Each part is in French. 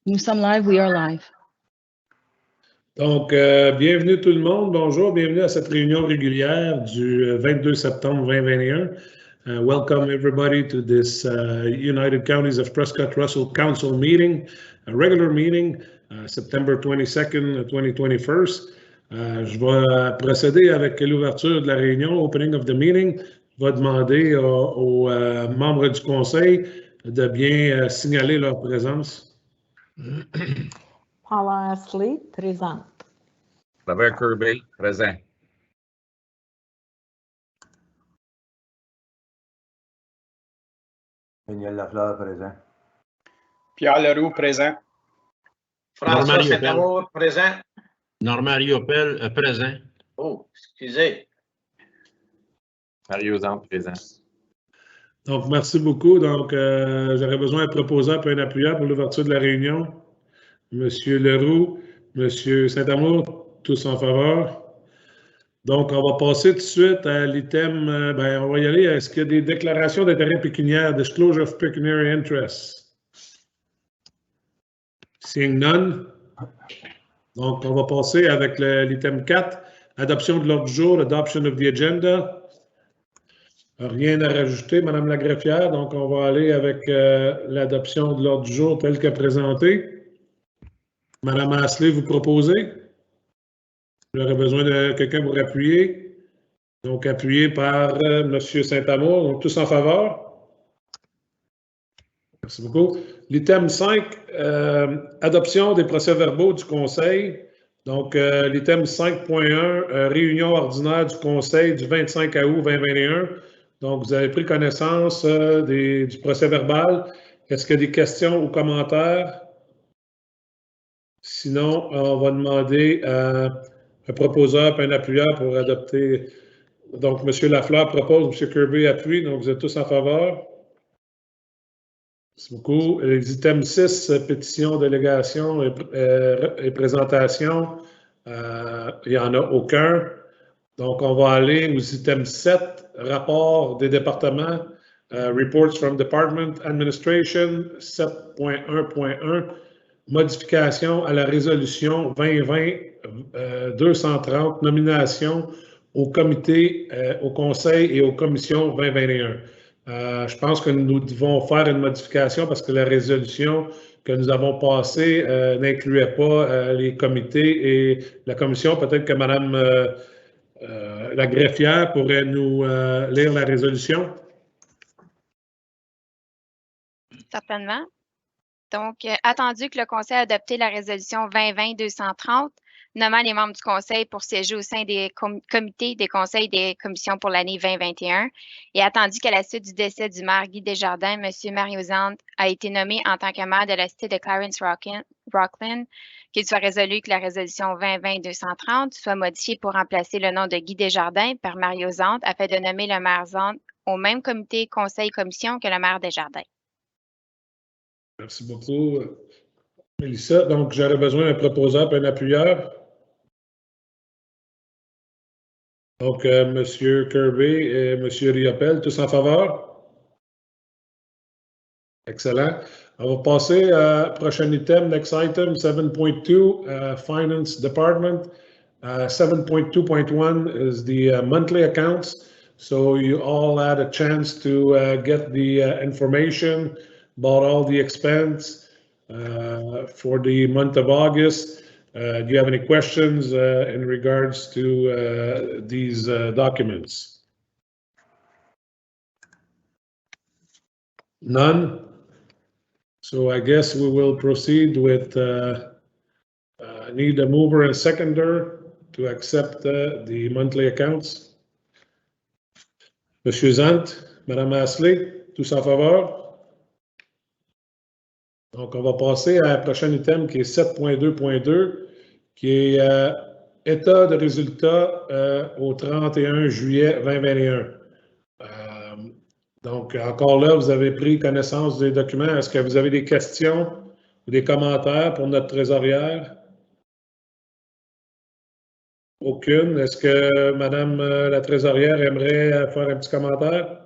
Nous sommes live, we are live. Donc, bienvenue tout le monde. Bonjour, bienvenue à cette réunion régulière du 22 septembre 2021. Welcome everybody to this United Counties of Prescott-Russell Council meeting, a regular meeting, September 22nd, 2021. Je vais procéder avec l'ouverture de la réunion, opening of the meeting. Je vais demander aux membres du conseil de bien signaler leur présence. Paula Ashley, présente. Robert Kirby, présent. Daniel Lafleur, présent. Pierre Leroux, présent. François Saint-Amour, présent. Normand Riopel, présent. Oh, excusez. Mario Zante, présent. Donc, merci beaucoup. Donc, j'aurais besoin d'un proposeur et un appuyeur pour l'ouverture de la réunion. Monsieur Leroux, Monsieur Saint-Amour, tous en faveur. Donc, on va passer tout de suite à l'item, on va y aller. Est-ce qu'il y a des déclarations d'intérêt pécuniaire, disclosure of pecuniary interest? Seeing none. Donc, on va passer avec l'item 4, adoption de l'ordre du jour, adoption of the agenda. Rien à rajouter, Madame la greffière. Donc, on va aller avec l'adoption de l'ordre du jour tel que présenté. Madame Ashley, vous proposez? J'aurais besoin de quelqu'un pour appuyer. Donc, appuyé par Monsieur Saint-Amour. Donc, tous en faveur? Merci beaucoup. L'item 5, adoption des procès-verbaux du Conseil. Donc, l'item 5.1, réunion ordinaire du Conseil du 25 août 2021. Donc, vous avez pris connaissance du procès-verbal. Est-ce qu'il y a des questions ou commentaires? Sinon, on va demander un proposeur et un appuyeur pour adopter. Donc, M. Lafleur propose, M. Kirby appuie. Donc, vous êtes tous en faveur. Merci beaucoup. Les items 6, pétition, délégation et présentation, il n'y en a aucun. Donc, on va aller aux items 7, rapport des départements, reports from department administration, 7.1.1, modification à la résolution 2020-230, nomination au comité, au conseil et aux commissions 2021. Je pense que nous devons faire une modification parce que la résolution que nous avons passée n'incluait pas les comités et la commission. Peut-être que Mme la greffière pourrait nous lire la résolution. Certainement. Donc, attendu que le Conseil a adopté la résolution 2020-230, nommant les membres du Conseil pour siéger au sein des comités, des conseils et des commissions pour l'année 2021, et attendu qu'à la suite du décès du maire Guy Desjardins, M. Mario Zante a été nommé en tant que maire de la cité de Clarence-Rockland, qu'il soit résolu que la résolution 2020-230 soit modifiée pour remplacer le nom de Guy Desjardins par Mario Zante afin de nommer le maire Zante au même comité, conseil, commission que le maire Desjardins. Merci beaucoup, Mélissa. Donc, j'aurais besoin d'un proposeur et un appuyeur. Donc, M. Kirby et M. Riopel, tous en faveur? Excellent. On va passer à prochain item, next item, 7.2, Finance Department. 7.2.1 is the monthly accounts. So you all had a chance to get the information about all the expense for the month of August. Do you have any questions in regards to these documents? None? So I guess we will proceed with need a mover and seconder to accept the monthly accounts. Monsieur Zante, Madame Ashley, tous en faveur? Donc, on va passer à la prochaine item qui est 7.2.2, qui est état de résultats au 31 juillet 2021. Donc, encore là, vous avez pris connaissance des documents. Est-ce que vous avez des questions ou des commentaires pour notre trésorière? Aucune. Est-ce que Madame la trésorière aimerait faire un petit commentaire?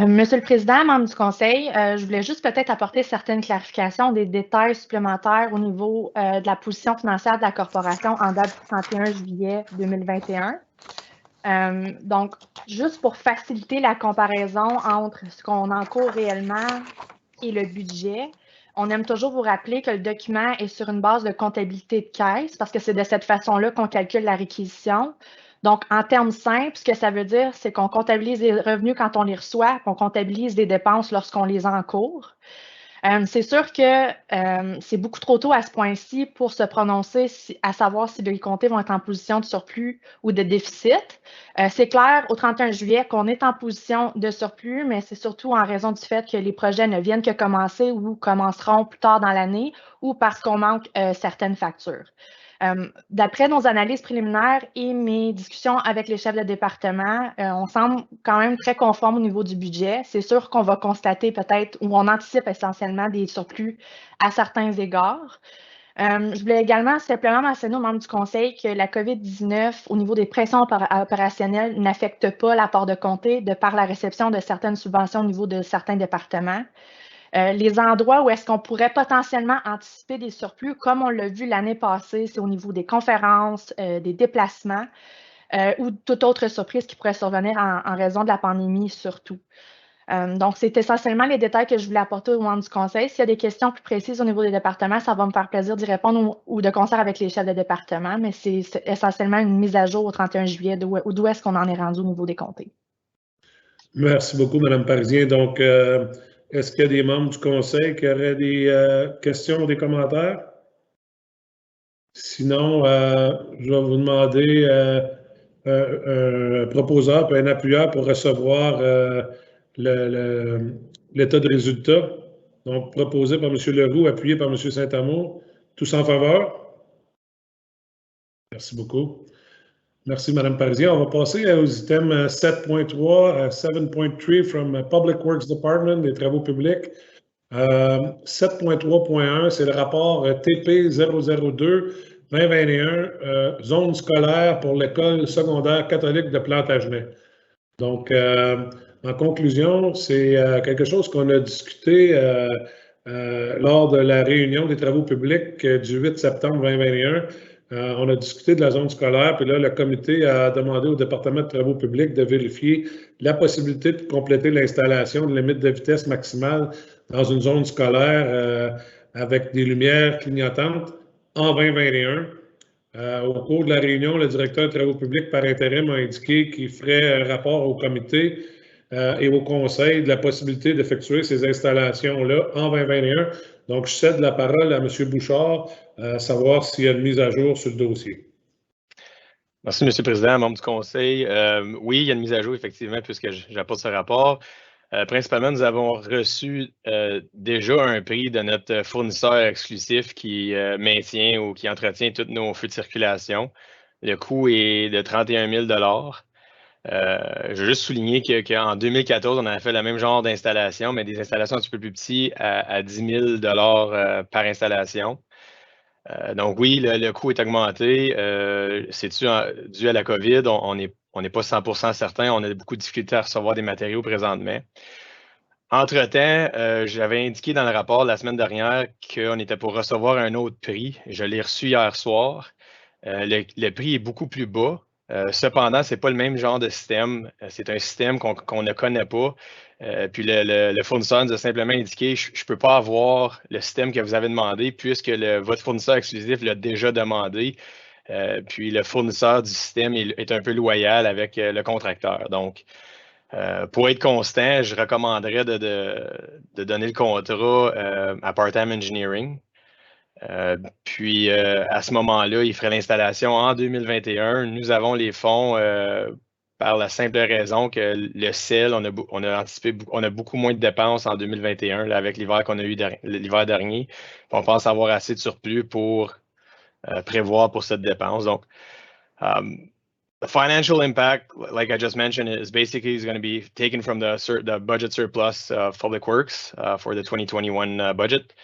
Monsieur le Président, membres du Conseil, je voulais juste peut-être apporter certaines clarifications, des détails supplémentaires au niveau de la position financière de la corporation en date du 31 juillet 2021. Donc, juste pour faciliter la comparaison entre ce qu'on encourt réellement et le budget, on aime toujours vous rappeler que le document est sur une base de comptabilité de caisse parce que c'est de cette façon-là qu'on calcule la réquisition. Donc, en termes simples, ce que ça veut dire, c'est qu'on comptabilise les revenus quand on les reçoit, qu'on comptabilise les dépenses lorsqu'on les encourt. C'est sûr que c'est beaucoup trop tôt à ce point-ci pour se prononcer à savoir si les comtés vont être en position de surplus ou de déficit. C'est clair au 31 juillet qu'on est en position de surplus, mais c'est surtout en raison du fait que les projets ne viennent que commencer ou commenceront plus tard dans l'année ou parce qu'on manque certaines factures. D'après nos analyses préliminaires et mes discussions avec les chefs de département, on semble quand même très conforme au niveau du budget. C'est sûr qu'on va constater peut-être, ou on anticipe essentiellement des surplus à certains égards. Je voulais également simplement mentionner aux membres du Conseil que la COVID-19, au niveau des pressions opérationnelles, n'affecte pas l'apport de comté de par la réception de certaines subventions au niveau de certains départements. Les endroits où est-ce qu'on pourrait potentiellement anticiper des surplus, comme on l'a vu l'année passée, c'est au niveau des conférences, des déplacements ou toute autre surprise qui pourrait survenir en raison de la pandémie surtout. Donc, c'est essentiellement les détails que je voulais apporter aux membres du Conseil. S'il y a des questions plus précises au niveau des départements, ça va me faire plaisir d'y répondre ou de concert avec les chefs de département, mais c'est essentiellement une mise à jour au 31 juillet d'où est-ce qu'on en est rendu au niveau des comtés. Merci beaucoup, Mme Parisien. Donc, est-ce qu'il y a des membres du Conseil qui auraient des questions ou des commentaires? Sinon, je vais vous demander un proposeur et un appuyeur pour recevoir l'état de résultat. Donc, proposé par M. Leroux, appuyé par M. Saint-Amour. Tous en faveur? Merci beaucoup. Merci, Mme Parisien. On va passer aux items 7.3, 7.3 from Public Works Department, des travaux publics. 7.3.1, c'est le rapport TP 002-2021, zone scolaire pour l'école secondaire catholique de Plantagenet. Donc, en conclusion, c'est quelque chose qu'on a discuté lors de la réunion des travaux publics du 8 septembre 2021. On a discuté de la zone scolaire, puis là, le comité a demandé au département de travaux publics de vérifier la possibilité de compléter l'installation de limite de vitesse maximale dans une zone scolaire avec des lumières clignotantes en 2021. Au cours de la réunion, le directeur des travaux publics par intérim a indiqué qu'il ferait un rapport au comité et au conseil de la possibilité d'effectuer ces installations-là en 2021. Donc, je cède la parole à M. Bouchard, savoir s'il y a une mise à jour sur le dossier. Merci, M. le Président, membre du Conseil. Oui, il y a une mise à jour, effectivement, puisque j'apporte ce rapport. Principalement, nous avons reçu déjà un prix de notre fournisseur exclusif qui maintient ou qui entretient tous nos feux de circulation. Le coût est de 31 000 Je veux juste souligner qu'en 2014, on avait fait le même genre d'installation, mais des installations un petit peu plus petites à 10 000 par installation. Donc oui, le coût est augmenté. C'est dû à la COVID. On n'est pas 100% certain. On a beaucoup de difficultés à recevoir des matériaux présentement. Entre-temps, j'avais indiqué dans le rapport la semaine dernière qu'on était pour recevoir un autre prix. Je l'ai reçu hier soir. Le prix est beaucoup plus bas. Cependant, ce n'est pas le même genre de système. C'est un système qu'on ne connaît pas. Puis le fournisseur nous a simplement indiqué je ne peux pas avoir le système que vous avez demandé puisque votre fournisseur exclusif l'a déjà demandé. Puis le fournisseur du système est un peu loyal avec le contracteur. Donc, pour être constant, je recommanderais de donner le contrat à Part-Time Engineering. Puis, à ce moment-là, il ferait l'installation en 2021. Nous avons les fonds par la simple raison que le sel, on a anticipé, on a beaucoup moins de dépenses en 2021 là, avec l'hiver qu'on a eu l'hiver dernier. On pense avoir assez de surplus pour prévoir pour cette dépense. Donc, the financial impact, like I just mentioned, is basically going to be taken from the budget surplus of Public Works for the 2021 budget.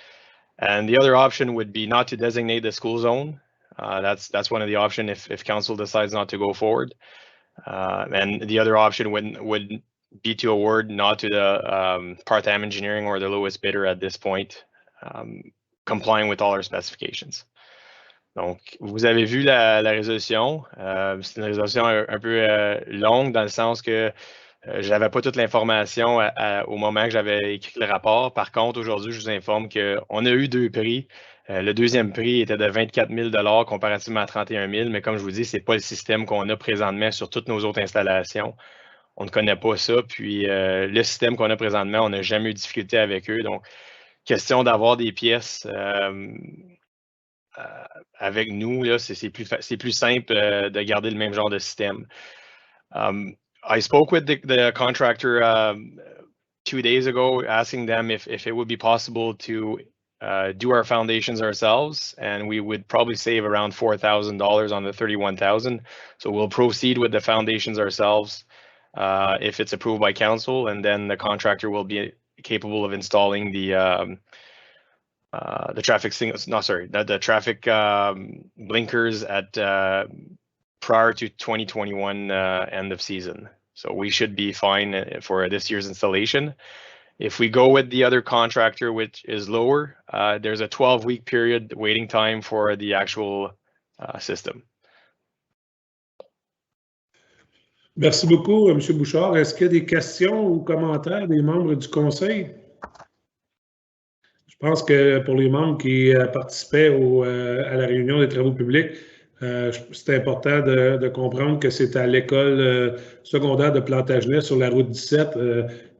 And the other option would be not to designate the school zone. That's one of the options if council decides not to go forward. And the other option would B2 award, not to the part-time engineering or the lowest bidder at this point, complying with all our specifications. Donc, vous avez vu la résolution. C'est une résolution un peu longue dans le sens que je n'avais pas toute l'information au moment que j'avais écrit le rapport. Par contre, aujourd'hui, je vous informe qu'on a eu 2 prix. Le deuxième prix était de 24 000 $ comparativement à 31 000, mais comme je vous dis, ce n'est pas le système qu'on a présentement sur toutes nos autres installations. On ne connaît pas ça. Puis, le système qu'on a présentement, on n'a jamais eu de difficulté avec eux. Donc, question d'avoir des pièces avec nous, c'est plus simple de garder le même genre de système. I spoke with the contractor 2 days ago, asking them if it would be possible to do our foundations ourselves, and we would probably save around $4,000 on the $31,000. So we'll proceed with the foundations ourselves if it's approved by council, and then the contractor will be capable of installing the traffic signals. No, sorry, the traffic blinkers at prior to 2021 end of season. So we should be fine for this year's installation. If we go with the other contractor, which is lower, there's a 12-week period waiting time for the actual system. Merci beaucoup, M. Bouchard. Est-ce qu'il y a des questions ou commentaires des membres du Conseil? Je pense que pour les membres qui participaient à la réunion des travaux publics, c'est important de comprendre que c'est à l'école secondaire de Plantagenet sur la route 17.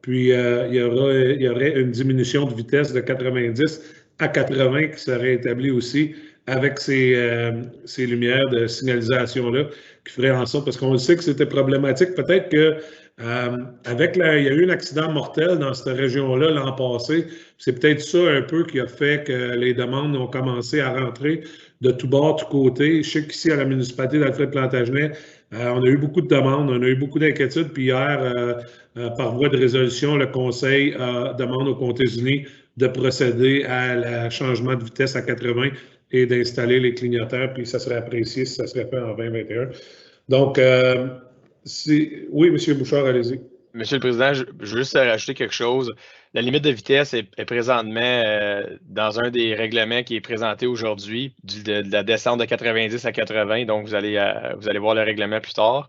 Puis il y aurait une diminution de vitesse de 90 à 80 qui serait établie aussi avec ces lumières de signalisation-là qui feraient en sorte, parce qu'on le sait que c'était problématique. Peut-être que il y a eu un accident mortel dans cette région-là l'an passé. C'est peut-être ça un peu qui a fait que les demandes ont commencé à rentrer de tous bords, de tous côtés. Je sais qu'ici, à la municipalité d'Alfred-Plantagenet, on a eu beaucoup de demandes, on a eu beaucoup d'inquiétudes. Puis hier, par voie de résolution, le Conseil demande aux Comtés-Unis de procéder à un changement de vitesse à 80 et d'installer les clignoteurs. Puis ça serait apprécié si ça serait fait en 2021. Donc, oui, M. Bouchard, allez-y. Monsieur le Président, je veux juste rajouter quelque chose. La limite de vitesse est présentement dans un des règlements qui est présenté aujourd'hui, de la descente de 90 à 80. Donc, vous allez voir le règlement plus tard.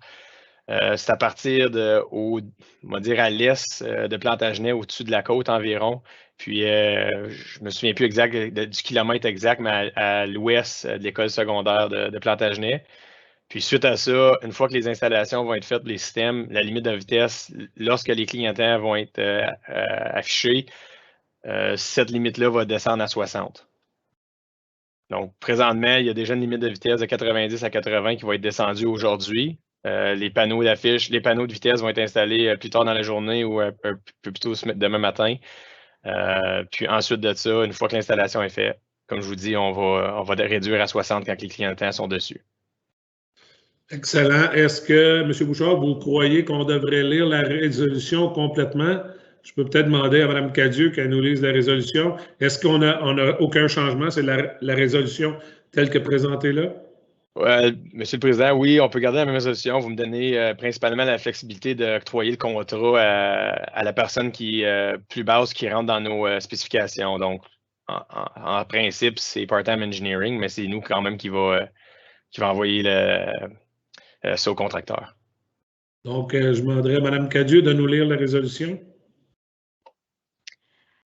C'est à partir on va dire à l'est de Plantagenet, au-dessus de la côte environ. Puis, je me souviens plus exact du kilomètre exact, mais à l'ouest de l'école secondaire de Plantagenet. Puis suite à ça, une fois que les installations vont être faites pour les systèmes, la limite de vitesse, lorsque les clignotants vont être affichés, cette limite-là va descendre à 60. Donc, présentement, il y a déjà une limite de vitesse de 90 à 80 qui va être descendue aujourd'hui. Les panneaux d'affiche, les panneaux de vitesse vont être installés plus tard dans la journée ou un peu plus tôt demain matin. Puis ensuite de ça, une fois que l'installation est faite, comme je vous dis, on va réduire à 60 quand les clignotants sont dessus. Excellent. Est-ce que, M. Bouchard, vous croyez qu'on devrait lire la résolution complètement? Je peux peut-être demander à Mme Cadieux qu'elle nous lise la résolution. Est-ce qu'on n'a aucun changement? C'est la résolution telle que présentée là? Monsieur le Président, oui, on peut garder la même résolution. Vous me donnez principalement la flexibilité d'octroyer le contrat à la personne qui plus basse qui rentre dans nos spécifications. Donc, en principe, c'est part-time engineering, mais c'est nous quand même qui va envoyer ça au contracteur. Donc, je demanderai à Mme Cadieux de nous lire la résolution.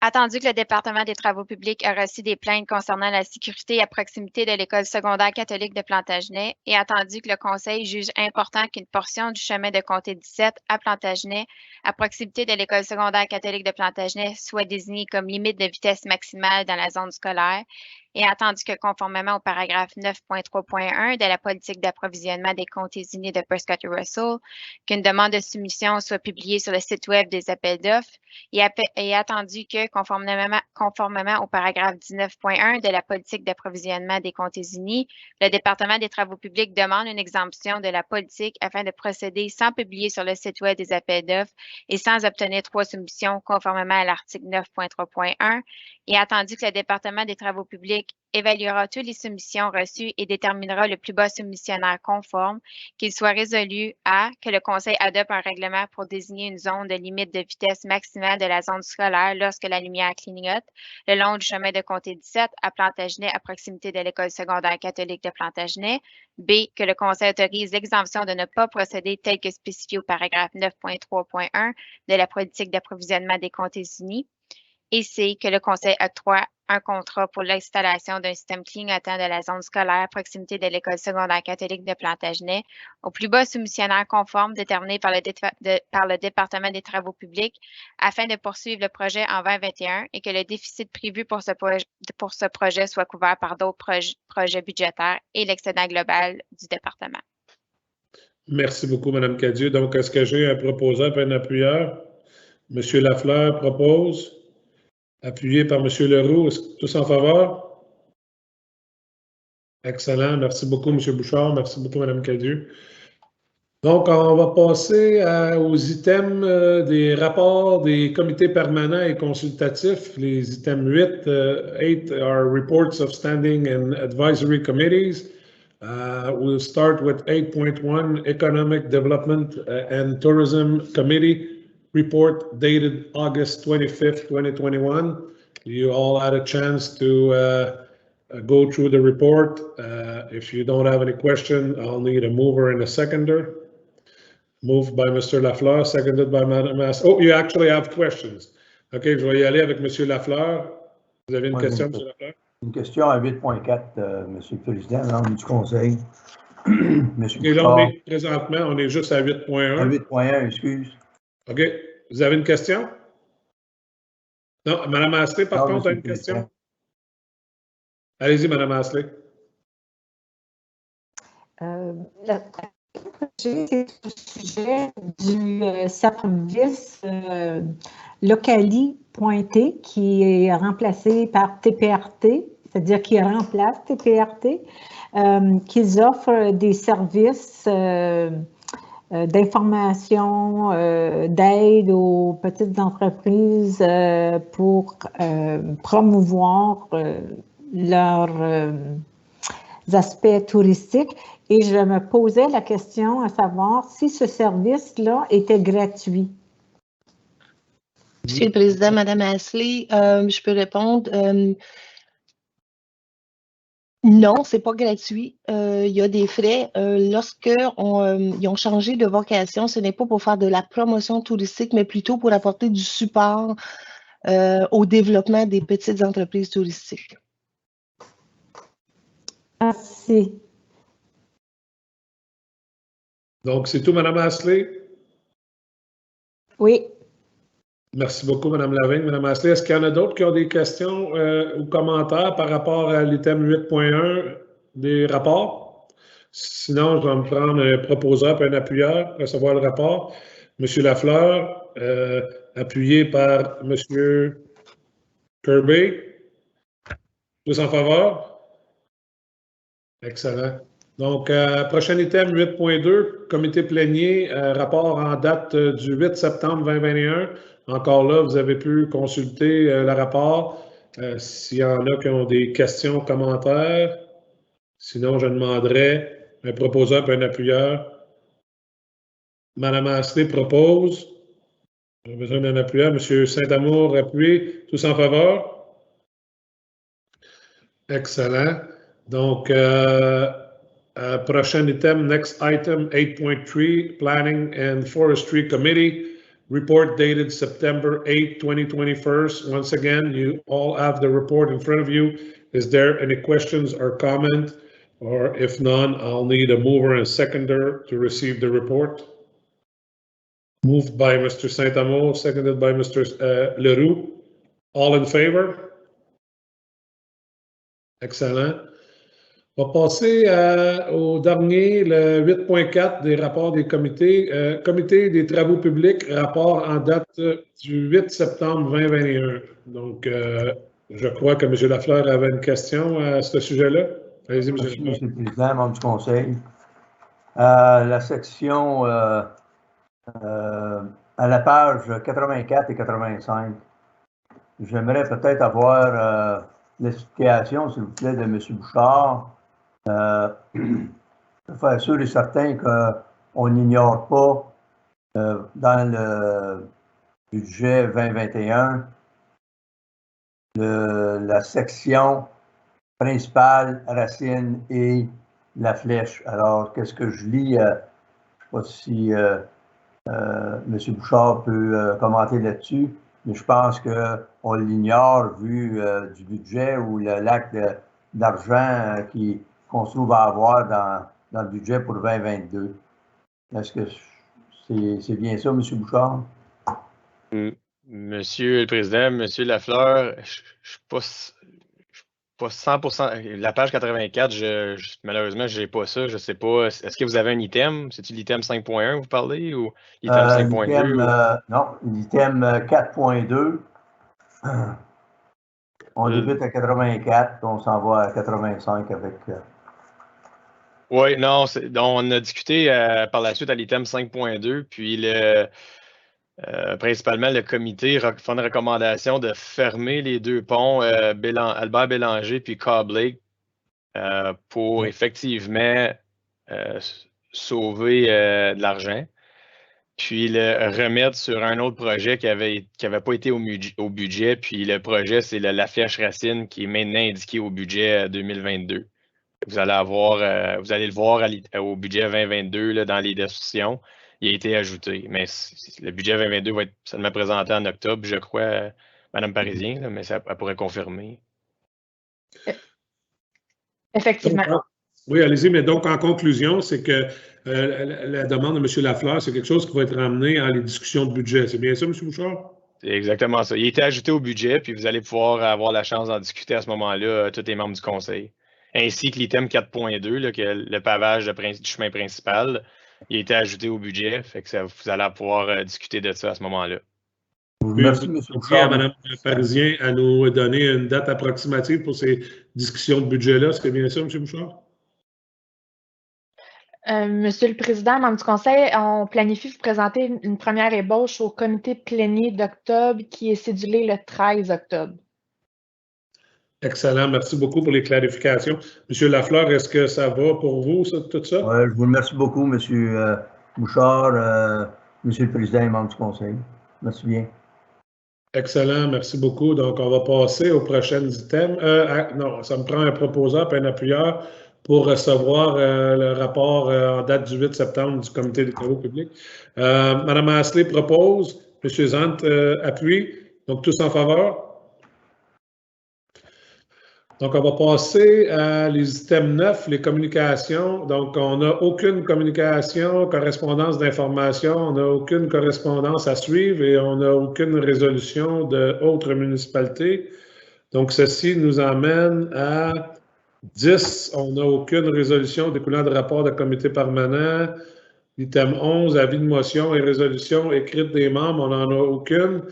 Attendu que le département des travaux publics a reçu des plaintes concernant la sécurité à proximité de l'école secondaire catholique de Plantagenet et attendu que le Conseil juge important qu'une portion du chemin de comté 17 à Plantagenet, à proximité de l'école secondaire catholique de Plantagenet, soit désignée comme limite de vitesse maximale dans la zone scolaire, et attendu que, conformément au paragraphe 9.3.1 de la politique d'approvisionnement des Comtés-Unis de Prescott et Russell, qu'une demande de soumission soit publiée sur le site web des appels d'offres, et attendu que, conformément au paragraphe 19.1 de la politique d'approvisionnement des Comtés-Unis, le département des travaux publics demande une exemption de la politique afin de procéder sans publier sur le site web des appels d'offres et sans obtenir 3 soumissions conformément à l'article 9.3.1, et attendu que le département des travaux publics évaluera toutes les soumissions reçues et déterminera le plus bas soumissionnaire conforme, qu'il soit résolu à que le Conseil adopte un règlement pour désigner une zone de limite de vitesse maximale de la zone scolaire lorsque la lumière clignote le long du chemin de Comté 17 à Plantagenet à proximité de l'école secondaire catholique de Plantagenet. B, que le Conseil autorise l'exemption de ne pas procéder tel que spécifié au paragraphe 9.3.1 de la politique d'approvisionnement des comtés unis. Et C, que le Conseil octroie un contrat pour l'installation d'un système clignotant de la zone scolaire à proximité de l'école secondaire catholique de Plantagenet au plus bas soumissionnaire conforme déterminé par le département des travaux publics afin de poursuivre le projet en 2021 et que le déficit prévu pour ce projet soit couvert par d'autres projets budgétaires et l'excédent global du département. Merci beaucoup, Mme Cadieux. Donc, est-ce que j'ai un proposeur et un appuyeur? M. Lafleur propose. Appuyé par M. Leroux. Est-ce que tous en faveur? Excellent. Merci beaucoup, M. Bouchard. Merci beaucoup, Mme Cadieux. Donc, on va passer aux items des rapports des comités permanents et consultatifs. Les items 8 are reports of standing and advisory committees. We'll start with 8.1 Economic Development and Tourism Committee. Report dated August 25th, 2021. You all had a chance to go through the report. If you don't have any question, I'll need a mover and a seconder. Moved by Mr. Lafleur, seconded by Mme Asselin. Oh, you actually have questions. OK, je vais y aller avec M. Lafleur. Vous avez une question, M. Lafleur? Une question à 8.4, M. le Président, membre du Conseil. Et là, présentement, on est juste à 8.1. À 8.1, excuse. OK. Vous avez une question? Non, Mme Asselin, par contre, a une question. Allez-y, Mme Asselin. C'est au sujet du service Locali Pointé qui est remplacé par TPRT, c'est-à-dire qui remplace TPRT, qu'ils offrent des services d'information, d'aide aux petites entreprises pour promouvoir leurs aspects touristiques. Et je me posais la question à savoir si ce service-là était gratuit. Monsieur le Président, Mme Asselin, je peux répondre. Non, ce n'est pas gratuit. Il y a des frais. Lorsqu'ils ont changé de vocation, ce n'est pas pour faire de la promotion touristique, mais plutôt pour apporter du support au développement des petites entreprises touristiques. Merci. Donc, c'est tout, Mme Asselin? Oui. Merci beaucoup, Mme Lavigne. Mme Asselin, est-ce qu'il y en a d'autres qui ont des questions ou commentaires par rapport à l'item 8.1 des rapports? Sinon, je vais me prendre un proposeur et un appuyeur, recevoir le rapport. M. Lafleur, appuyé par M. Kirby. Tous en faveur? Excellent. Donc, prochain item 8.2, comité plénier, rapport en date du 8 septembre 2021. Encore là, vous avez pu consulter le rapport. S'il y en a qui ont des questions, commentaires. Sinon, je demanderai un proposeur et un appuyeur. Mme Asselin propose. J'ai besoin d'un appuyeur. M. Saint-Amour appuie. Tous en faveur? Excellent. Donc, prochain item, next item, 8.3, Planning and Forestry Committee, report dated September 8, 2021. Once again, you all have the report in front of you. Is there any questions or comment? Or if none, I'll need a mover and a seconder to receive the report. Moved by Mr. Saint-Amour, seconded by Mr. Leroux. All in favor? Excellent. On va passer au dernier, le 8.4 des rapports des comités. Comité des travaux publics, rapport en date du 8 septembre 2021. Donc, je crois que M. Lafleur avait une question à ce sujet-là. Allez-y, M. Lafleur. Monsieur le Président, membre du Conseil. La section à la page 84 et 85, j'aimerais peut-être avoir l'explication, s'il vous plaît, de M. Bouchard. Pour faire sûr et certain qu'on n'ignore pas dans le budget 2021 la section principale, racine et la flèche. Alors, qu'est-ce que je lis? Je ne sais pas si M. Bouchard peut commenter là-dessus, mais je pense qu'on l'ignore vu du budget ou le lac d'argent qu'on se trouve à avoir dans le budget pour 2022. Est-ce que c'est bien ça, M. Bouchard? Monsieur le Président, Monsieur Lafleur, je ne suis pas 100%. La page 84, malheureusement, je n'ai pas ça. Je ne sais pas. Est-ce que vous avez un item? C'est-tu l'item 5.1 vous parlez ou l'item 5.2? Non, l'item 4.2. On débute à 84, on s'en va à 85 avec... Oui, non, on a discuté par la suite à l'item 5.2, puis principalement le comité fait une recommandation de fermer les deux ponts Albert Bélanger puis Cobb Lake pour effectivement sauver de l'argent, puis le remettre sur un autre projet qui avait pas été au budget, puis le projet, c'est la flèche racine qui est maintenant indiquée au budget 2022. Vous allez le voir au budget 2022 là, dans les discussions. Il a été ajouté. Mais le budget 2022 va être seulement présenté en octobre, je crois, Mme Parisien, là, mais ça pourrait confirmer. Effectivement. Donc, oui, allez-y, mais donc en conclusion, c'est que la demande de M. Lafleur, c'est quelque chose qui va être ramené à les discussions de budget. C'est bien ça, M. Bouchard? C'est exactement ça. Il a été ajouté au budget, puis vous allez pouvoir avoir la chance d'en discuter à ce moment-là, tous les membres du conseil. Ainsi que l'item 4.2, que le pavage du chemin principal, il a été ajouté au budget, fait que vous allez pouvoir discuter de ça à ce moment-là. Merci, M. Bouchard. Mme Parisien à nous donner une date approximative pour ces discussions de budget-là. C'est bien ça, M. Bouchard? Monsieur le Président, membre du Conseil, on planifie vous présenter une première ébauche au comité plénier d'octobre qui est cédulé le 13 octobre. Excellent. Merci beaucoup pour les clarifications. Monsieur Lafleur, est-ce que ça va pour vous, tout ça? Oui, je vous remercie beaucoup, M. Bouchard, Monsieur le Président et membre du Conseil. Merci bien. Excellent, merci beaucoup. Donc, on va passer aux prochains items. Non, ça me prend un proposeur et un appuyeur pour recevoir le rapport en date du 8 septembre du Comité des travaux publics. Mme Astley propose, M. Zant appuie. Donc, tous en faveur? Donc, on va passer à les items 9, les communications. Donc, on n'a aucune communication, correspondance d'information, on n'a aucune correspondance à suivre et on n'a aucune résolution d'autres municipalités. Donc, ceci nous emmène à 10. On n'a aucune résolution découlant de rapport de comité permanent. Item 11, avis de motion et résolution écrite des membres, on n'en a aucune.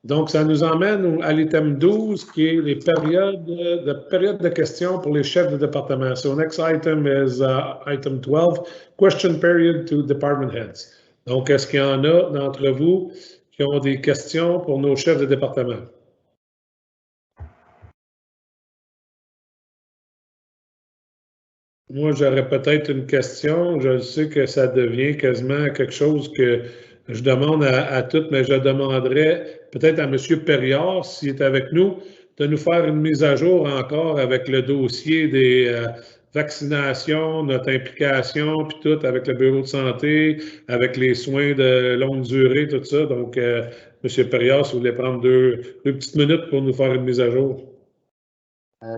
Donc, ça nous emmène à l'item 12, qui est les périodes de questions pour les chefs de département. So, next item is item 12, question period to department heads. Donc, est-ce qu'il y en a d'entre vous qui ont des questions pour nos chefs de département? Moi, j'aurais peut-être une question. Je sais que ça devient quasiment quelque chose que je demande à toutes, mais je demanderais peut-être à M. Perriard, s'il est avec nous, de nous faire une mise à jour encore avec le dossier des vaccinations, notre implication, puis tout, avec le bureau de santé, avec les soins de longue durée, tout ça. Donc, M. Perriard, si vous voulez prendre deux petites minutes pour nous faire une mise à jour.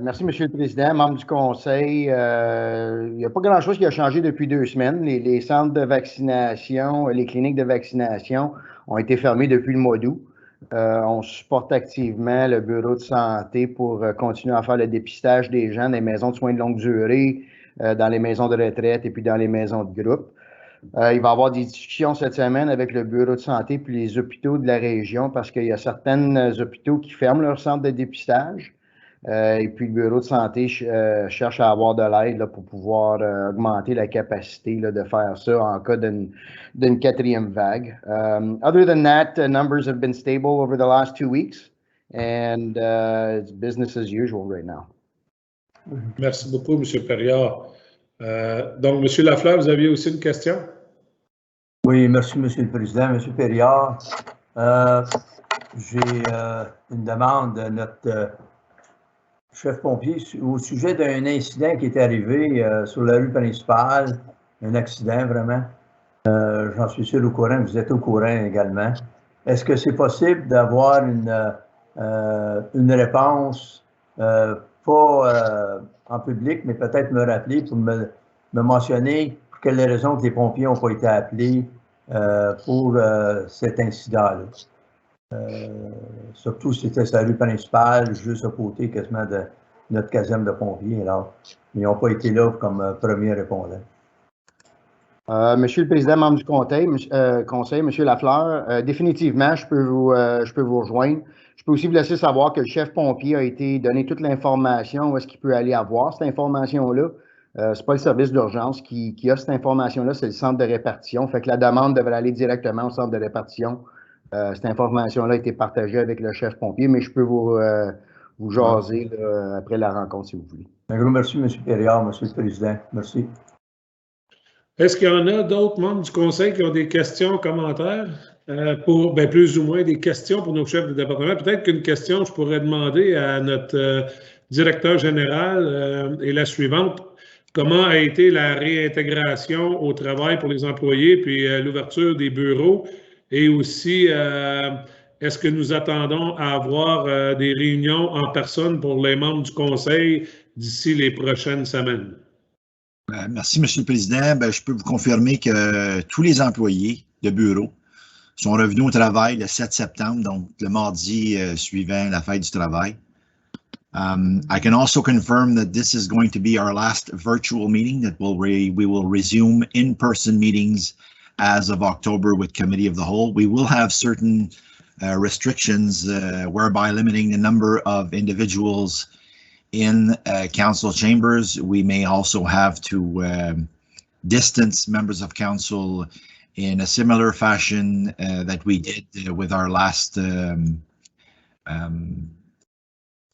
Merci, M. le Président, membre du Conseil. Il n'y a pas grand-chose qui a changé depuis 2 semaines. Les centres de vaccination, les cliniques de vaccination ont été fermés depuis le mois d'août. On supporte activement le bureau de santé pour continuer à faire le dépistage des gens dans les maisons de soins de longue durée, dans les maisons de retraite et puis dans les maisons de groupe. Il va y avoir des discussions cette semaine avec le bureau de santé et les hôpitaux de la région parce qu'il y a certains hôpitaux qui ferment leur centre de dépistage. Et puis, le bureau de santé cherche à avoir de l'aide pour pouvoir augmenter la capacité de faire ça en cas d'une 4e vague. Other than that, numbers have been stable over the last 2 weeks. and it's business as usual right now. Merci beaucoup, M. Perriard. Donc, M. Lafleur, vous aviez aussi une question? Oui, merci, M. le Président. M. Perriard, j'ai une demande de notre chef pompier au sujet d'un incident qui est arrivé sur la rue principale, un accident vraiment. J'en suis sûr au courant, vous êtes au courant également. Est-ce que c'est possible d'avoir une réponse, pas en public, mais peut-être me rappeler pour me mentionner pour quelles raisons que les pompiers n'ont pas été appelés pour cet incident-là? Surtout si c'était sa rue principale, juste à côté quasiment de notre caserne de pompiers. Alors, ils n'ont pas été là comme premier répondant. Monsieur le Président, membre du conseil, Monsieur Lafleur, définitivement, je peux vous rejoindre. Je peux aussi vous laisser savoir que le chef pompier a été donné toute l'information où est-ce qu'il peut aller avoir cette information-là. C'est pas le service d'urgence qui a cette information-là, c'est le centre de répartition. Fait que la demande devrait aller directement au centre de répartition. Cette information-là a été partagée avec le chef pompier, mais je peux vous jaser là, après la rencontre, si vous voulez. Un gros merci, M. Perriard, M. le Président. Merci. Est-ce qu'il y en a d'autres membres du Conseil qui ont des questions, commentaires, pour plus ou moins des questions pour nos chefs de département? Peut-être qu'une question, je pourrais demander à notre directeur général est la suivante. Comment a été la réintégration au travail pour les employés, puis l'ouverture des bureaux? Et aussi, est-ce que nous attendons à avoir des réunions en personne pour les membres du Conseil d'ici les prochaines semaines? Merci, M. le Président. Je peux vous confirmer que tous les employés de bureau sont revenus au travail le 7 septembre, donc le mardi suivant la fête du travail. I can also confirm that this is going to be our last virtual meeting, that we will resume in-person meetings as of October with Committee of the Whole. We will have certain restrictions whereby limiting the number of individuals in council chambers. We may also have to distance members of council in a similar fashion that we did with our last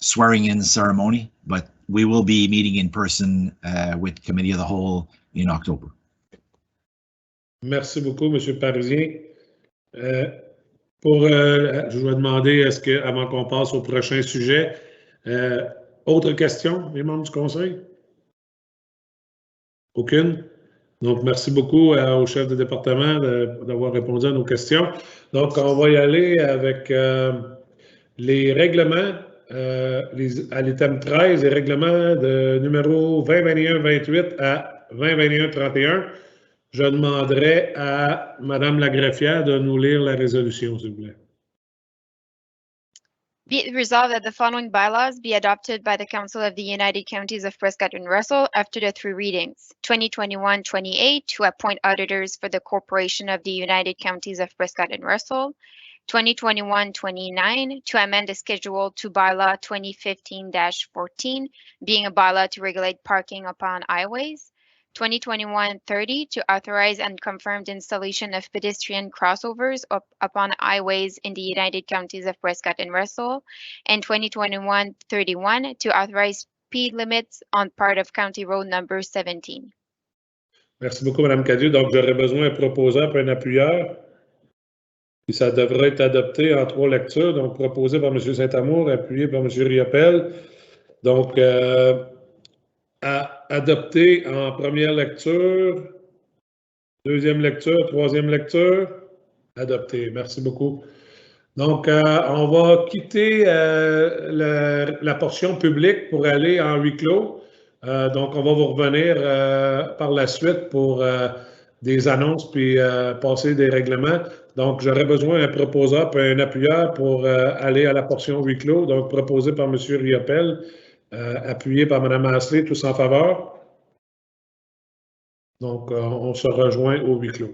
swearing-in ceremony, but we will be meeting in person with Committee of the Whole in October. Merci beaucoup, M. Parisien. Je vais demander, est-ce que, avant qu'on passe au prochain sujet, autre question, les membres du Conseil? Aucune? Donc, merci beaucoup au chef de département d'avoir répondu à nos questions. Donc, on va y aller avec les règlements, à l'item 13, les règlements de numéro 2021-28 à 2021-31. Je demanderai à Mme la greffière de nous lire la résolution, s'il vous plaît. Be it resolved that the following bylaws be adopted by the Council of the United Counties of Prescott and Russell after the 3 readings. 2021-28 to appoint auditors for the Corporation of the United Counties of Prescott and Russell. 2021-29 to amend the Schedule to Bylaw 2015-14, being a bylaw to regulate parking upon highways. 2021-30 to authorize and confirm the installation of pedestrian crossovers upon highways in the United Counties of Prescott and Russell, and 2021-31 to authorize speed limits on part of County Road number 17. Merci beaucoup, Mme Cadieux. Donc, j'aurais besoin d'un proposeur et un appuyeur. Puis ça devrait être adopté en 3 lectures. Donc, proposé par M. Saint-Amour, appuyé par M. Riopel. Donc, adopté en première lecture, deuxième lecture, troisième lecture, adopté. Merci beaucoup. Donc, on va quitter la portion publique pour aller en huis clos. Donc, on va vous revenir par la suite pour des annonces puis passer des règlements. Donc, j'aurais besoin d'un proposeur et un appuyeur pour aller à la portion huis clos. Donc, proposé par M. Riopel. Appuyé par Mme Asselin, tous en faveur. Donc, on se rejoint au huis clos.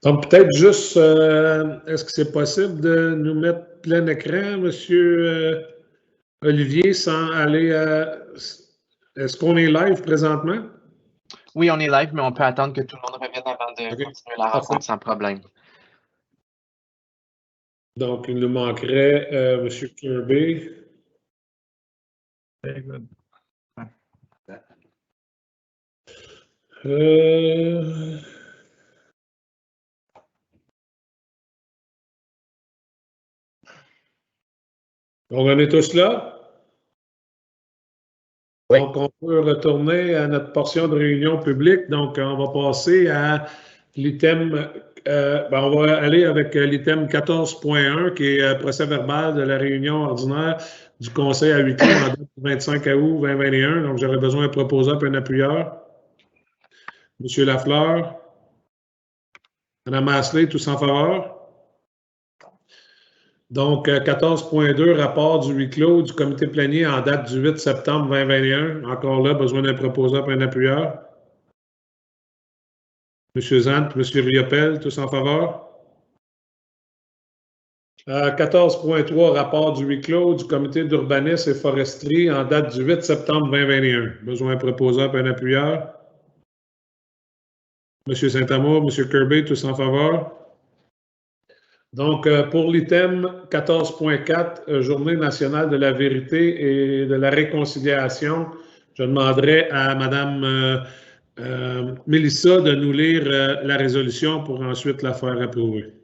Donc, peut-être juste, est-ce que c'est possible de nous mettre plein écran, M. Olivier, sans aller à... Est-ce qu'on est live présentement? Oui, on est live, mais on peut attendre que tout le monde revienne avant de continuer la rencontre sans problème. Donc, il nous manquerait M. Kirby. Very good. Donc, on est tous là? Oui. Donc, on peut retourner à notre portion de réunion publique. Donc, on va passer à l'item, on va aller avec l'item 14.1 qui est procès verbal de la réunion ordinaire du Conseil à huis clos en date du 25 août 2021. Donc, j'aurais besoin d'un proposeur et un appuyeur. M. Lafleur. Mme Asselin, tous en faveur? Donc, 14.2, rapport du huis clos du comité plénier en date du 8 septembre 2021. Encore là, besoin d'un proposeur et un appuyeur. M. Zant, M. Riopel, tous en faveur? 14.3, rapport du huis clos du comité d'urbanisme et foresterie en date du 8 septembre 2021. Besoin d'un proposeur et un appuyeur. M. Saint-Amour, M. Kirby, tous en faveur? Donc, pour l'item 14.4, Journée nationale de la vérité et de la réconciliation, je demanderai à Mme Mélissa de nous lire la résolution pour ensuite la faire approuver.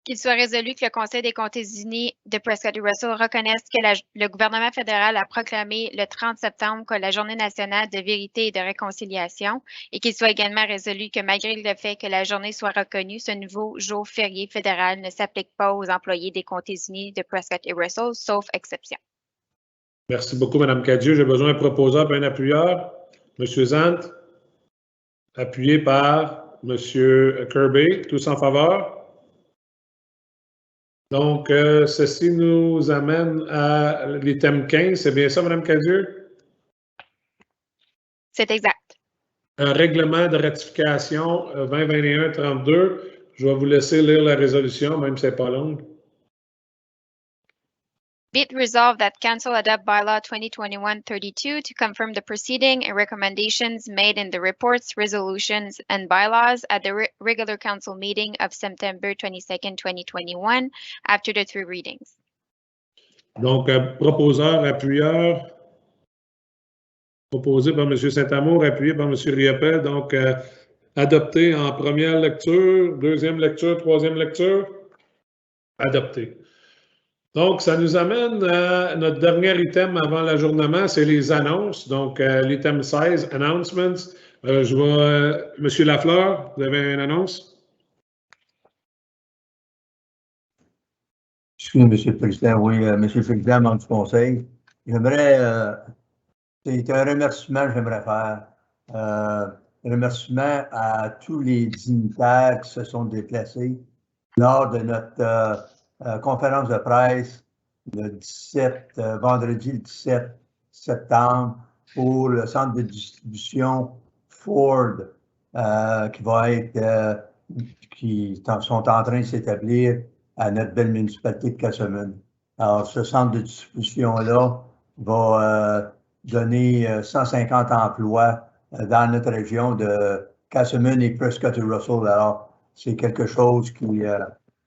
Qu'il soit résolu que le Conseil des comtés unis de Prescott et Russell reconnaisse que le gouvernement fédéral a proclamé le 30 septembre comme la Journée nationale de vérité et de réconciliation et qu'il soit également résolu que malgré le fait que la journée soit reconnue, ce nouveau jour férié fédéral ne s'applique pas aux employés des comtés unis de Prescott et Russell, sauf exception. Merci beaucoup, Mme Cadieux. J'ai besoin d'un proposeur et un appuyeur. M. Zant, appuyé par M. Kirby, tous en faveur? Donc, ceci nous amène à l'item 15. C'est bien ça, Mme Cadieux? C'est exact. Un règlement de ratification 2021-32. Je vais vous laisser lire la résolution, même si ce n'est pas long. Be it resolved that Council adopt bylaw 2021-32 to confirm the proceeding and recommendations made in the reports, resolutions, and bylaws at the regular council meeting of September 22nd, 2021, after the 3 readings. Donc, proposeur, appuyeur, proposé par M. Saint-Amour, appuyé par M. Riopel. Donc, adopté en première lecture, deuxième lecture, troisième lecture, adopté. Donc, ça nous amène à notre dernier item avant l'ajournement, c'est les annonces. Donc, l'item 16, announcements. Je vois M. Lafleur, vous avez une annonce? Excusez, M. le Président. Oui, M. le Président, membre du Conseil. J'aimerais, c'est un remerciement que j'aimerais faire. Un remerciement à tous les dignitaires qui se sont déplacés lors de notre conférence de presse le vendredi le 17 septembre pour le centre de distribution Ford qui sont en train de s'établir à notre belle municipalité de Casselman. Alors, ce centre de distribution-là va donner 150 emplois dans notre région de Casselman et Prescott et Russell. Alors, c'est quelque chose qui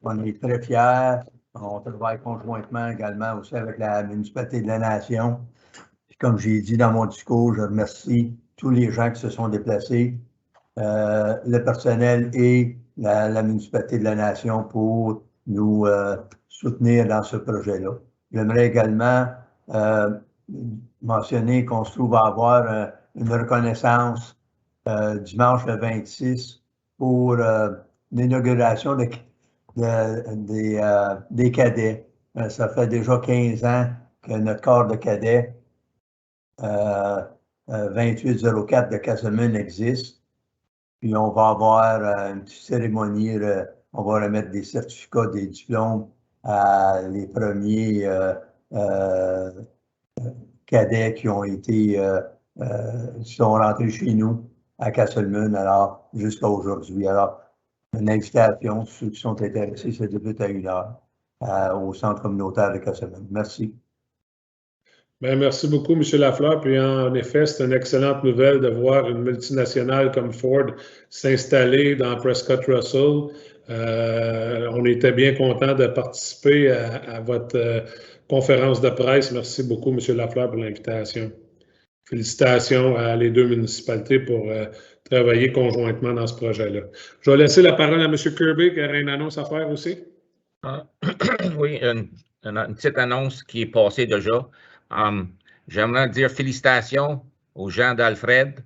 on est très fiers. On travaille conjointement également aussi avec la municipalité de la Nation. Et comme j'ai dit dans mon discours, je remercie tous les gens qui se sont déplacés, le personnel et la municipalité de la Nation pour nous soutenir dans ce projet-là. J'aimerais également mentionner qu'on se trouve à avoir une reconnaissance dimanche le 26 pour l'inauguration des cadets. Ça fait déjà 15 ans que notre corps de cadets 2804 de Casselman existe. Puis on va avoir une petite cérémonie, on va remettre des certificats, des diplômes à les premiers cadets qui ont été qui sont rentrés chez nous à Castleman, alors jusqu'à aujourd'hui. Alors, une invitation, ceux qui sont intéressés, ça débute à 1h au centre communautaire de Castleman. Merci. Bien, merci beaucoup, M. Lafleur. Puis en effet, c'est une excellente nouvelle de voir une multinationale comme Ford s'installer dans Prescott Russell. On était bien content de participer à votre conférence de presse. Merci beaucoup, M. Lafleur, pour l'invitation. Félicitations à les deux municipalités pour travailler conjointement dans ce projet-là. Je vais laisser la parole à M. Kirby qui a une annonce à faire aussi. Oui, une petite annonce qui est passée déjà. J'aimerais dire félicitations aux gens d'Alfred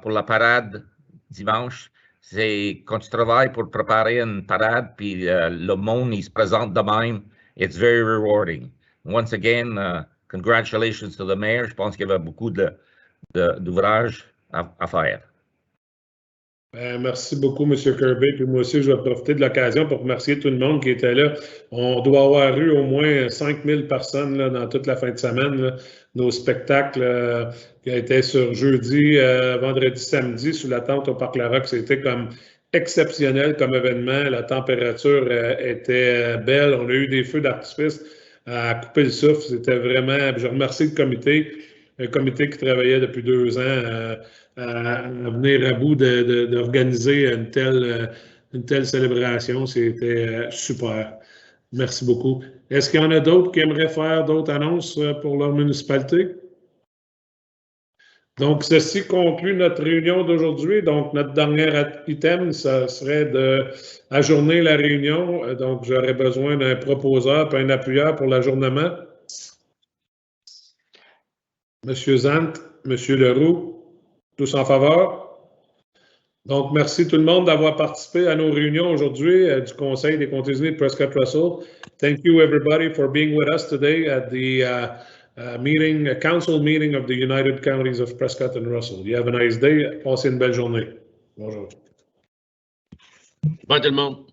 pour la parade dimanche. C'est quand tu travailles pour préparer une parade, puis le monde, il se présente de même. It's very rewarding. Once again, congratulations to the mayor. Je pense qu'il y avait beaucoup d'ouvrages à faire. Merci beaucoup, M. Kirby. Puis moi aussi, je vais profiter de l'occasion pour remercier tout le monde qui était là. On doit avoir eu au moins 5000 personnes là, dans toute la fin de semaine. Là. Nos spectacles qui étaient sur jeudi, vendredi, samedi, sous la tente au Parc Larocque, c'était comme exceptionnel comme événement. La température était belle. On a eu des feux d'artifice à couper le souffle. C'était vraiment... Je remercie le comité qui travaillait depuis 2 ans à venir à bout d'organiser une telle célébration. C'était super. Merci beaucoup. Est-ce qu'il y en a d'autres qui aimeraient faire d'autres annonces pour leur municipalité? Donc, ceci conclut notre réunion d'aujourd'hui. Donc, notre dernier item, ça serait d'ajourner la réunion. Donc, j'aurais besoin d'un proposeur et un appuyeur pour l'ajournement. Monsieur Zant, Monsieur Leroux. Tous en faveur? Donc, merci tout le monde d'avoir participé à nos réunions aujourd'hui du Conseil des comtés unis de Prescott Russell. Thank you everybody for being with us today at the council meeting of the United Counties of Prescott and Russell. You have a nice day. Passez une belle journée. Bonjour. Bye tout le monde.